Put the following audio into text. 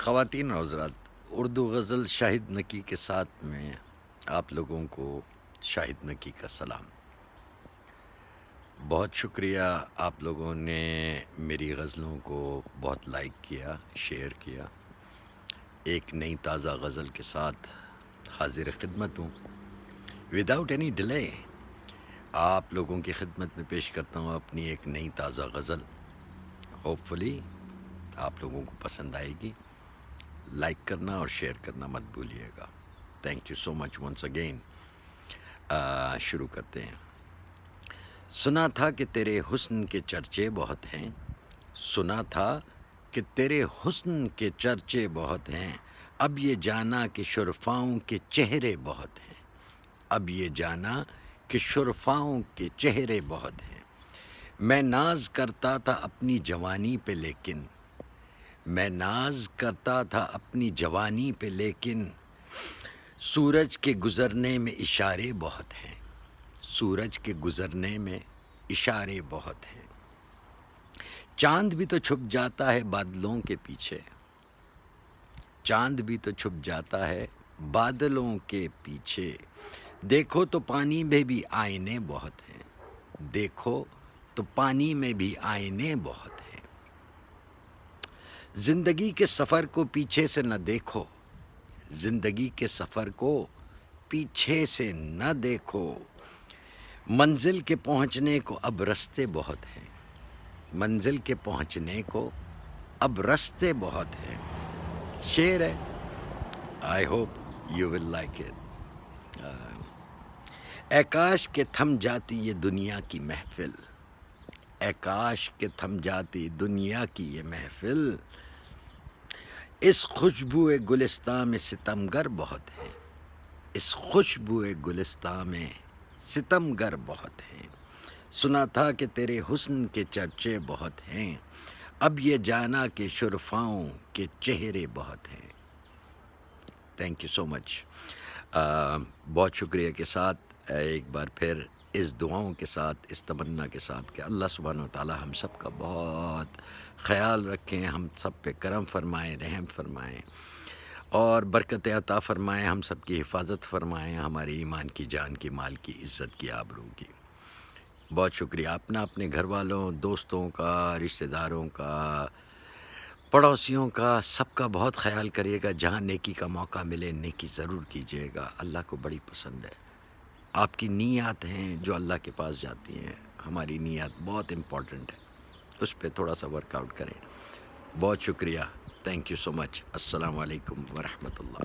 خواتین اور حضرات، اردو غزل شاہد نکی کے ساتھ میں آپ لوگوں کو شاہد نکی کا سلام۔ بہت شکریہ، آپ لوگوں نے میری غزلوں کو بہت لائک کیا، شیئر کیا۔ ایک نئی تازہ غزل کے ساتھ حاضر خدمت ہوں، وداؤٹ اینی ڈیلے آپ لوگوں کی خدمت میں پیش کرتا ہوں اپنی ایک نئی تازہ غزل۔ ہوپ فلی آپ لوگوں کو پسند آئے گی۔ لائک کرنا اور شیئر کرنا مت بھولیے گا۔ Thank you so much once again. شروع کرتے ہیں۔ سنا تھا کہ تیرے حسن کے چرچے بہت ہیں، سنا تھا کہ تیرے حسن کے چرچے بہت ہیں، اب یہ جانا کہ شرفاؤں کے چہرے بہت ہیں، اب یہ جانا کہ شرفاؤں کے چہرے بہت ہیں۔ میں ناز کرتا تھا اپنی جوانی پہ لیکن، میں ناز کرتا تھا اپنی جوانی پہ لیکن، سورج کے گزرنے میں اشارے بہت ہیں، سورج کے گزرنے میں اشارے بہت ہیں۔ چاند بھی تو چھپ جاتا ہے بادلوں کے پیچھے، چاند بھی تو چھپ جاتا ہے بادلوں کے پیچھے، دیکھو تو پانی میں بھی آئینے بہت ہیں، دیکھو تو پانی میں بھی آئینے بہت ہیں۔ زندگی کے سفر کو پیچھے سے نہ دیکھو، زندگی کے سفر کو پیچھے سے نہ دیکھو، منزل کے پہنچنے کو اب رستے بہت ہیں، منزل کے پہنچنے کو اب رستے بہت ہیں۔ شعر ہے، I hope you will like it. اے کاش کہ تھم جاتی یہ دنیا کی محفل، اے کاش کہ تھم جاتی دنیا کی یہ محفل، اس خوشبوئے گلستاں میں ستمگر بہت ہیں، اس خوشبوئے گلستاں میں ستمگر بہت ہیں۔ سنا تھا کہ تیرے حسن کے چرچے بہت ہیں، اب یہ جانا کہ شرفاؤں کے چہرے بہت ہیں۔ تھینک یو سو مچ۔ بہت شکریہ کے ساتھ ایک بار پھر اس دعاؤں کے ساتھ، اس تمنا کے ساتھ کہ اللہ سبحانہ وتعالی ہم سب کا بہت خیال رکھیں، ہم سب پہ کرم فرمائیں، رحم فرمائیں اور برکت عطا فرمائیں، ہم سب کی حفاظت فرمائیں، ہمارے ایمان کی، جان کی، مال کی، عزت کی، آبرو کی۔ بہت شکریہ۔ اپنا، اپنے گھر والوں، دوستوں کا، رشتہ داروں کا، پڑوسیوں کا، سب کا بہت خیال کریے گا۔ جہاں نیکی کا موقع ملے نیکی ضرور کیجیے گا، اللہ کو بڑی پسند ہے۔ آپ کی نیات ہیں جو اللہ کے پاس جاتی ہیں، ہماری نیات بہت امپورٹنٹ ہے، اس پہ تھوڑا سا ورک آؤٹ کریں۔ بہت شکریہ، تھینک یو سو مچ۔ السلام علیکم ورحمۃ اللہ۔